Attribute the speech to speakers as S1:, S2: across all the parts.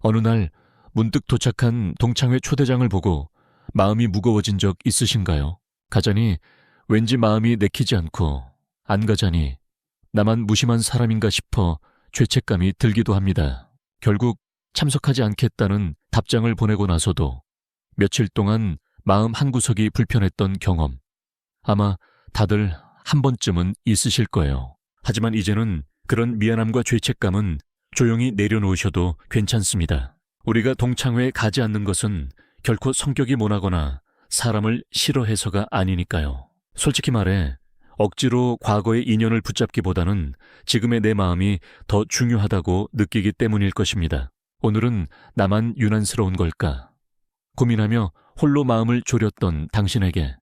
S1: 어느 날 문득 도착한 동창회 초대장을 보고 마음이 무거워진 적 있으신가요? 가자니 왠지 마음이 내키지 않고 안 가자니 나만 무심한 사람인가 싶어 죄책감이 들기도 합니다. 결국 참석하지 않겠다는 답장을 보내고 나서도 며칠 동안 마음 한구석이 불편했던 경험, 아마 다들 한 번쯤은 있으실 거예요. 하지만 이제는 그런 미안함과 죄책감은 조용히 내려놓으셔도 괜찮습니다. 우리가 동창회에 가지 않는 것은 결코 성격이 모나거나 사람을 싫어해서가 아니니까요. 솔직히 말해 억지로 과거의 인연을 붙잡기보다는 지금의 내 마음이 더 중요하다고 느끼기 때문일 것입니다. 오늘은 나만 유난스러운 걸까? 고민하며 홀로 마음을 졸였던 당신에게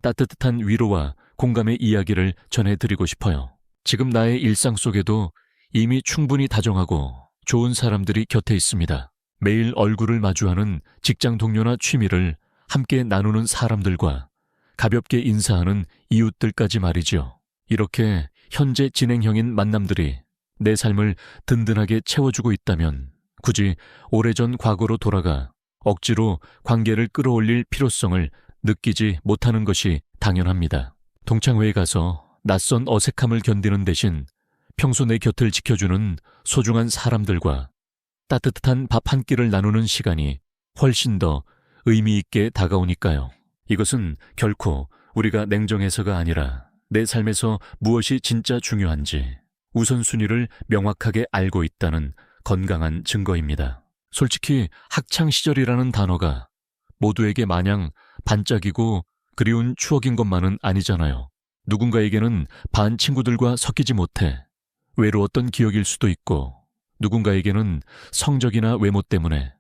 S1: 따뜻한 위로와 공감의 이야기를 전해드리고 싶어요. 지금 나의 일상 속에도 이미 충분히 다정하고 좋은 사람들이 곁에 있습니다. 매일 얼굴을 마주하는 직장 동료나 취미를 함께 나누는 사람들과 가볍게 인사하는 이웃들까지 말이죠. 이렇게 현재 진행형인 만남들이 내 삶을 든든하게 채워주고 있다면 굳이 오래전 과거로 돌아가 억지로 관계를 끌어올릴 필요성을 느끼지 못하는 것이 당연합니다. 동창회에 가서 낯선 어색함을 견디는 대신 평소 내 곁을 지켜주는 소중한 사람들과 따뜻한 밥 한 끼를 나누는 시간이 훨씬 더 의미 있게 다가오니까요. 이것은 결코 우리가 냉정해서가 아니라 내 삶에서 무엇이 진짜 중요한지 우선순위를 명확하게 알고 있다는 건강한 증거입니다. 솔직히 학창시절이라는 단어가 모두에게 마냥 반짝이고 그리운 추억인 것만은 아니잖아요. 누군가에게는 반 친구들과 섞이지 못해 외로웠던 기억일 수도 있고, 누군가에게는 성적이나 외모 때문에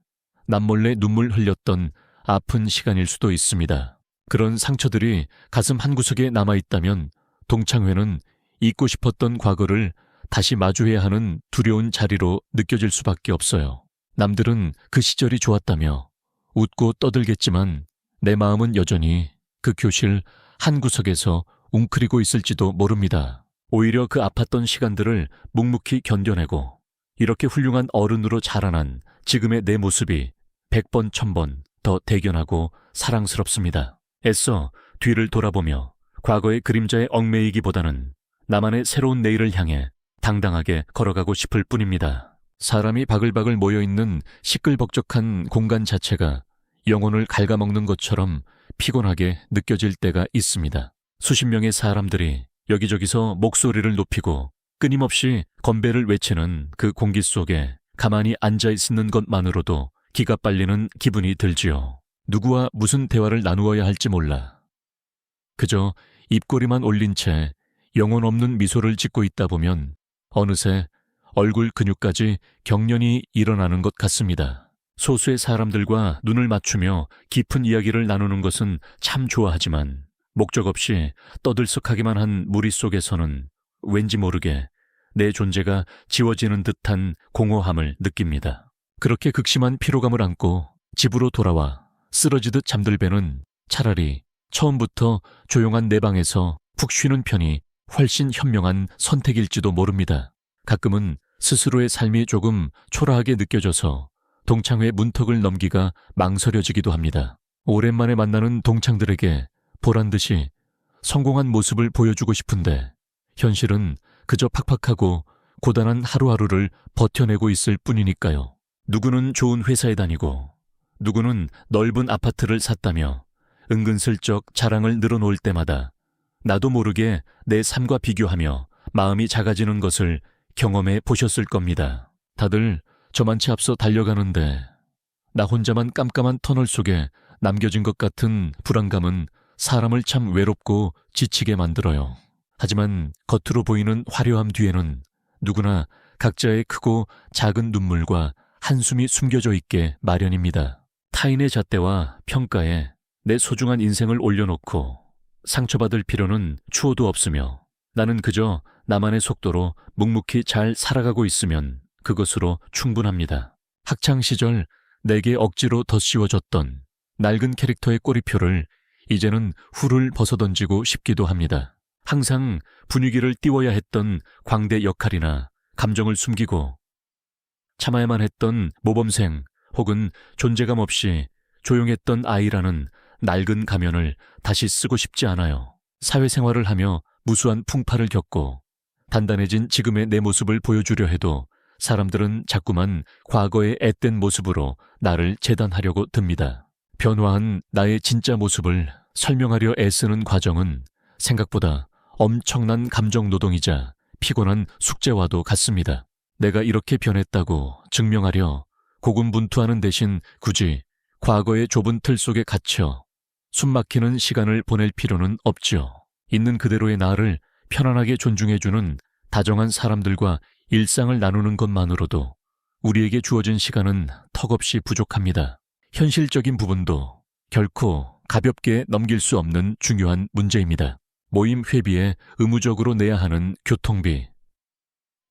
S1: 남몰래 눈물 흘렸던 아픈 시간일 수도 있습니다. 그런 상처들이 가슴 한구석에 남아있다면 동창회는 잊고 싶었던 과거를 다시 마주해야 하는 두려운 자리로 느껴질 수밖에 없어요. 남들은 그 시절이 좋았다며 웃고 떠들겠지만 내 마음은 여전히 그 교실 한구석에서 웅크리고 있을지도 모릅니다. 오히려 그 아팠던 시간들을 묵묵히 견뎌내고 이렇게 훌륭한 어른으로 자라난 지금의 내 모습이 100번 1000번 더 대견하고 사랑스럽습니다. 애써 뒤를 돌아보며 과거의 그림자에 얽매이기보다는 나만의 새로운 내일을 향해 당당하게 걸어가고 싶을 뿐입니다. 사람이 바글바글 모여있는 시끌벅적한 공간 자체가 영혼을 갉아먹는 것처럼 피곤하게 느껴질 때가 있습니다. 수십 명의 사람들이 여기저기서 목소리를 높이고 끊임없이 건배를 외치는 그 공기 속에 가만히 앉아있는 것만으로도 기가 빨리는 기분이 들지요. 누구와 무슨 대화를 나누어야 할지 몰라. 그저 입꼬리만 올린 채 영혼 없는 미소를 짓고 있다 보면 어느새 얼굴 근육까지 경련이 일어나는 것 같습니다. 소수의 사람들과 눈을 맞추며 깊은 이야기를 나누는 것은 참 좋아하지만 목적 없이 떠들썩하기만 한 무리 속에서는 왠지 모르게 내 존재가 지워지는 듯한 공허함을 느낍니다. 그렇게 극심한 피로감을 안고 집으로 돌아와 쓰러지듯 잠들 배는 차라리 처음부터 조용한 내 방에서 푹 쉬는 편이 훨씬 현명한 선택일지도 모릅니다. 가끔은 스스로의 삶이 조금 초라하게 느껴져서 동창회 문턱을 넘기가 망설여지기도 합니다. 오랜만에 만나는 동창들에게 보란듯이 성공한 모습을 보여주고 싶은데 현실은 그저 팍팍하고 고단한 하루하루를 버텨내고 있을 뿐이니까요. 누구는 좋은 회사에 다니고 누구는 넓은 아파트를 샀다며 은근슬쩍 자랑을 늘어놓을 때마다 나도 모르게 내 삶과 비교하며 마음이 작아지는 것을 경험해 보셨을 겁니다. 다들 저만치 앞서 달려가는데 나 혼자만 깜깜한 터널 속에 남겨진 것 같은 불안감은 사람을 참 외롭고 지치게 만들어요. 하지만 겉으로 보이는 화려함 뒤에는 누구나 각자의 크고 작은 눈물과 한숨이 숨겨져 있게 마련입니다. 타인의 잣대와 평가에 내 소중한 인생을 올려놓고 상처받을 필요는 추호도 없으며 나는 그저 나만의 속도로 묵묵히 잘 살아가고 있으면 그것으로 충분합니다. 학창시절 내게 억지로 덧씌워졌던 낡은 캐릭터의 꼬리표를 이제는 훌훌 벗어던지고 싶기도 합니다. 항상 분위기를 띄워야 했던 광대 역할이나 감정을 숨기고 참아야만 했던 모범생 혹은 존재감 없이 조용했던 아이라는 낡은 가면을 다시 쓰고 싶지 않아요. 사회생활을 하며 무수한 풍파를 겪고 단단해진 지금의 내 모습을 보여주려 해도 사람들은 자꾸만 과거의 앳된 모습으로 나를 재단하려고 듭니다. 변화한 나의 진짜 모습을 설명하려 애쓰는 과정은 생각보다 엄청난 감정 노동이자 피곤한 숙제와도 같습니다. 내가 이렇게 변했다고 증명하려 고군분투하는 대신 굳이 과거의 좁은 틀 속에 갇혀 숨막히는 시간을 보낼 필요는 없죠. 있는 그대로의 나를 편안하게 존중해주는 다정한 사람들과 일상을 나누는 것만으로도 우리에게 주어진 시간은 턱없이 부족합니다. 현실적인 부분도 결코 가볍게 넘길 수 없는 중요한 문제입니다. 모임 회비에 의무적으로 내야 하는 교통비,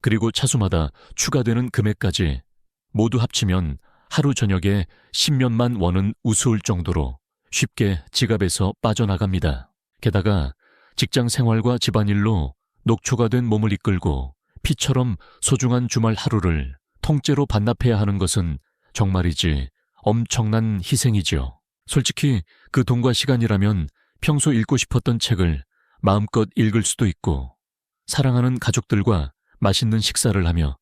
S1: 그리고 차수마다 추가되는 금액까지 모두 합치면 하루 저녁에 10몇만 원은 우스울 정도로 쉽게 지갑에서 빠져나갑니다. 게다가 직장 생활과 집안일로 녹초가 된 몸을 이끌고 피처럼 소중한 주말 하루를 통째로 반납해야 하는 것은 정말이지 엄청난 희생이지요. 솔직히 그 돈과 시간이라면 평소 읽고 싶었던 책을 마음껏 읽을 수도 있고 사랑하는 가족들과 맛있는 식사를 하며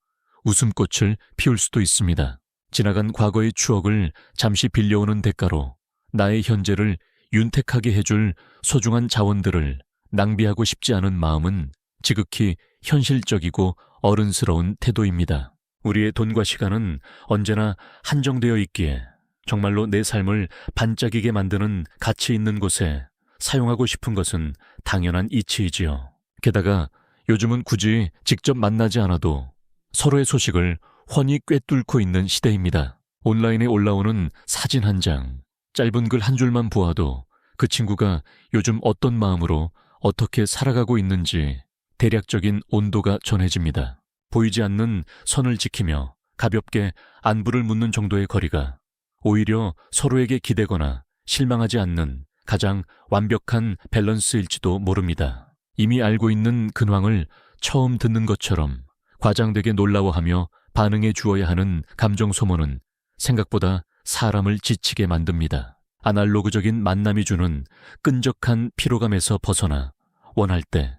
S1: 웃음꽃을 피울 수도 있습니다. 지나간 과거의 추억을 잠시 빌려오는 대가로 나의 현재를 윤택하게 해줄 소중한 자원들을 낭비하고 싶지 않은 마음은 지극히 현실적이고 어른스러운 태도입니다. 우리의 돈과 시간은 언제나 한정되어 있기에 정말로 내 삶을 반짝이게 만드는 가치 있는 곳에 사용하고 싶은 것은 당연한 이치이지요. 게다가 요즘은 굳이 직접 만나지 않아도 서로의 소식을 훤히 꿰뚫고 있는 시대입니다. 온라인에 올라오는 사진 한 장, 짧은 글 한 줄만 보아도 그 친구가 요즘 어떤 마음으로 어떻게 살아가고 있는지 대략적인 온도가 전해집니다. 보이지 않는 선을 지키며 가볍게 안부를 묻는 정도의 거리가 오히려 서로에게 기대거나 실망하지 않는 가장 완벽한 밸런스일지도 모릅니다. 이미 알고 있는 근황을 처음 듣는 것처럼 과장되게 놀라워하며 반응해 주어야 하는 감정 소모는 생각보다 사람을 지치게 만듭니다. 아날로그적인 만남이 주는 끈적한 피로감에서 벗어나 원할 때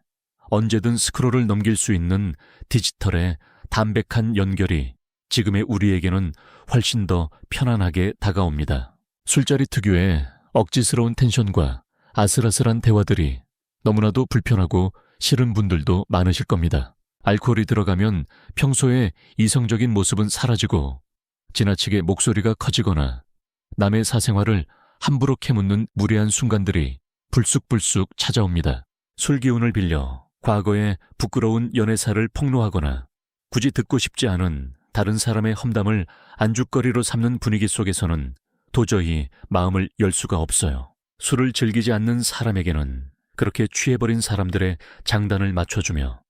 S1: 언제든 스크롤을 넘길 수 있는 디지털의 담백한 연결이 지금의 우리에게는 훨씬 더 편안하게 다가옵니다. 술자리 특유의 억지스러운 텐션과 아슬아슬한 대화들이 너무나도 불편하고 싫은 분들도 많으실 겁니다. 알코올이 들어가면 평소에 이성적인 모습은 사라지고 지나치게 목소리가 커지거나 남의 사생활을 함부로 캐묻는 무례한 순간들이 불쑥불쑥 찾아옵니다. 술 기운을 빌려 과거의 부끄러운 연애사를 폭로하거나 굳이 듣고 싶지 않은 다른 사람의 험담을 안주거리로 삼는 분위기 속에서는 도저히 마음을 열 수가 없어요. 술을 즐기지 않는 사람에게는 그렇게 취해버린 사람들의 장단을 맞춰주며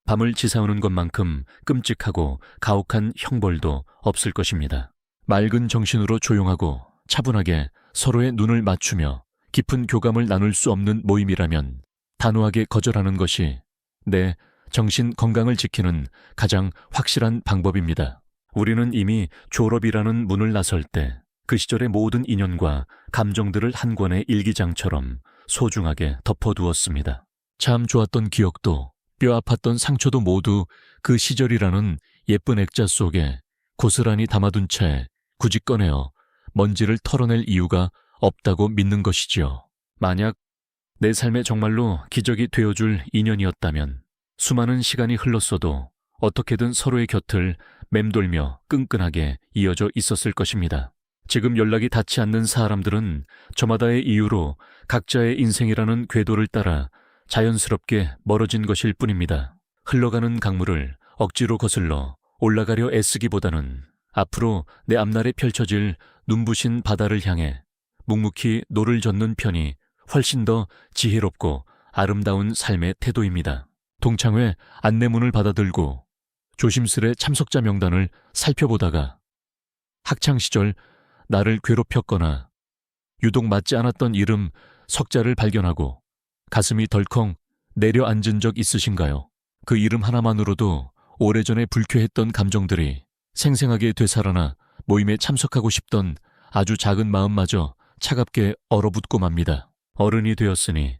S1: 밤을 지새우는 것만큼 끔찍하고 가혹한 형벌도 없을 것입니다. 맑은 정신으로 조용하고 차분하게 서로의 눈을 맞추며 깊은 교감을 나눌 수 없는 모임이라면 단호하게 거절하는 것이 내 정신 건강을 지키는 가장 확실한 방법입니다. 우리는 이미 졸업이라는 문을 나설 때 그 시절의 모든 인연과 감정들을 한 권의 일기장처럼 소중하게 덮어두었습니다. 참 좋았던 기억도 뼈 아팠던 상처도 모두 그 시절이라는 예쁜 액자 속에 고스란히 담아둔 채 굳이 꺼내어 먼지를 털어낼 이유가 없다고 믿는 것이지요. 만약 내 삶에 정말로 기적이 되어줄 인연이었다면 수많은 시간이 흘렀어도 어떻게든 서로의 곁을 맴돌며 끈끈하게 이어져 있었을 것입니다. 지금 연락이 닿지 않는 사람들은 저마다의 이유로 각자의 인생이라는 궤도를 따라 자연스럽게 멀어진 것일 뿐입니다. 흘러가는 강물을 억지로 거슬러 올라가려 애쓰기보다는 앞으로 내 앞날에 펼쳐질 눈부신 바다를 향해 묵묵히 노를 젓는 편이 훨씬 더 지혜롭고 아름다운 삶의 태도입니다. 동창회 안내문을 받아들고 조심스레 참석자 명단을 살펴보다가 학창시절 나를 괴롭혔거나 유독 맞지 않았던 이름 석자를 발견하고 가슴이 덜컹 내려앉은 적 있으신가요? 그 이름 하나만으로도 오래전에 불쾌했던 감정들이 생생하게 되살아나 모임에 참석하고 싶던 아주 작은 마음마저 차갑게 얼어붙고 맙니다. 어른이 되었으니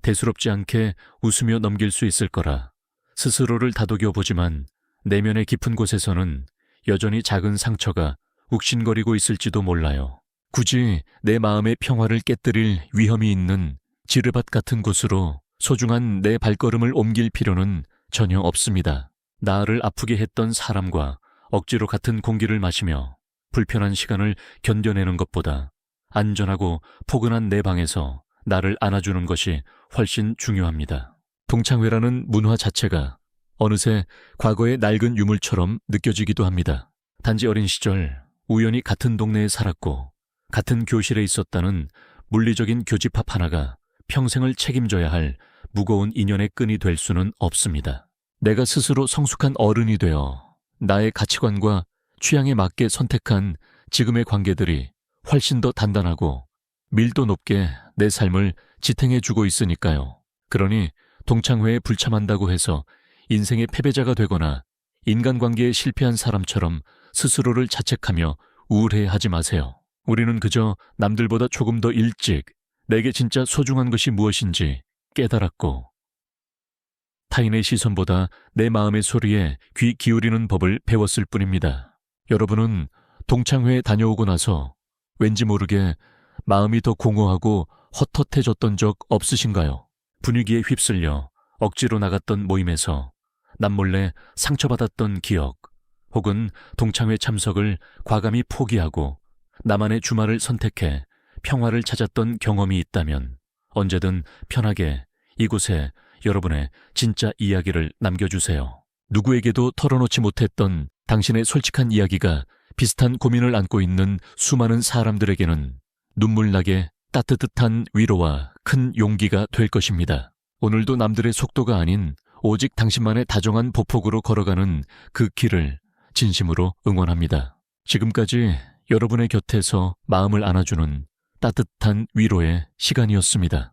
S1: 대수롭지 않게 웃으며 넘길 수 있을 거라 스스로를 다독여 보지만 내면의 깊은 곳에서는 여전히 작은 상처가 욱신거리고 있을지도 몰라요. 굳이 내 마음의 평화를 깨뜨릴 위험이 있는 지르밭 같은 곳으로 소중한 내 발걸음을 옮길 필요는 전혀 없습니다. 나를 아프게 했던 사람과 억지로 같은 공기를 마시며 불편한 시간을 견뎌내는 것보다 안전하고 포근한 내 방에서 나를 안아주는 것이 훨씬 중요합니다. 동창회라는 문화 자체가 어느새 과거의 낡은 유물처럼 느껴지기도 합니다. 단지 어린 시절 우연히 같은 동네에 살았고 같은 교실에 있었다는 물리적인 교집합 하나가 평생을 책임져야 할 무거운 인연의 끈이 될 수는 없습니다. 내가 스스로 성숙한 어른이 되어 나의 가치관과 취향에 맞게 선택한 지금의 관계들이 훨씬 더 단단하고 밀도 높게 내 삶을 지탱해주고 있으니까요. 그러니 동창회에 불참한다고 해서 인생의 패배자가 되거나 인간관계에 실패한 사람처럼 스스로를 자책하며 우울해하지 마세요. 우리는 그저 남들보다 조금 더 일찍 내게 진짜 소중한 것이 무엇인지 깨달았고 타인의 시선보다 내 마음의 소리에 귀 기울이는 법을 배웠을 뿐입니다. 여러분은 동창회에 다녀오고 나서 왠지 모르게 마음이 더 공허하고 헛헛해졌던 적 없으신가요? 분위기에 휩쓸려 억지로 나갔던 모임에서 남몰래 상처받았던 기억, 혹은 동창회 참석을 과감히 포기하고 나만의 주말을 선택해 평화를 찾았던 경험이 있다면 언제든 편하게 이곳에 여러분의 진짜 이야기를 남겨주세요. 누구에게도 털어놓지 못했던 당신의 솔직한 이야기가 비슷한 고민을 안고 있는 수많은 사람들에게는 눈물나게 따뜻한 위로와 큰 용기가 될 것입니다. 오늘도 남들의 속도가 아닌 오직 당신만의 다정한 보폭으로 걸어가는 그 길을 진심으로 응원합니다. 지금까지 여러분의 곁에서 마음을 안아주는 따뜻한 위로의 시간이었습니다.